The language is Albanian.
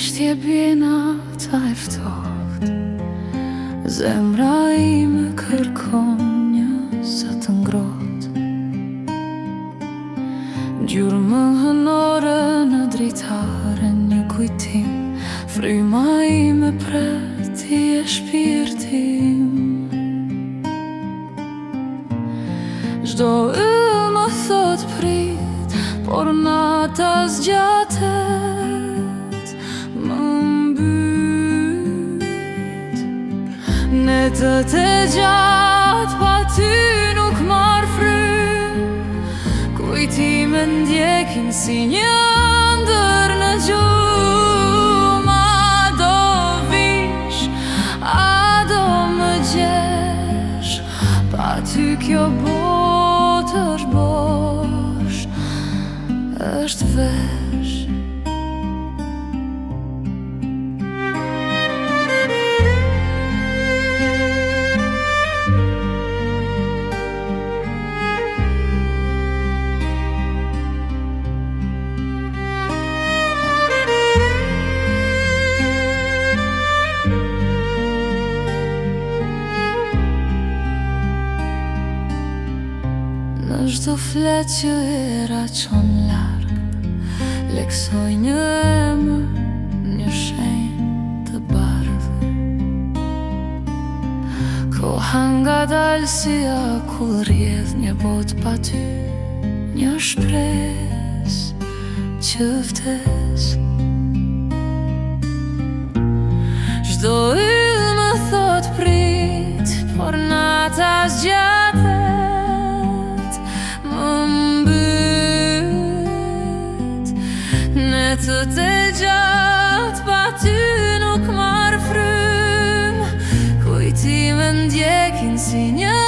thjesht je bjena ta e ftoht. Zemra ime kërkon një sa të ngrohtë. Gjurmë hënore në dritare një kujtim. Fryma ime preti e shpirtim. Çdo yll më thot prit, por nata zgjatet, më mbyt. Netët e gjatë pa ty nuk marr frym. Kujtime ndjekin si një ëndër në gjumë. A do vish, a do më gjesh, pa ty kjo botë është bosh, është vesh. Në çdo flet që era qon larg, leksoj një emër, një shenjë të bardhë. Koha ngadalë si akull rrjedh një botë pa ty, një shpresë që vdes. Çdo yll më thot prit, por nata zgjatet, më mbyt. Netët e gjatë pa ty nuk marr frym. Kujtime ndjekin si një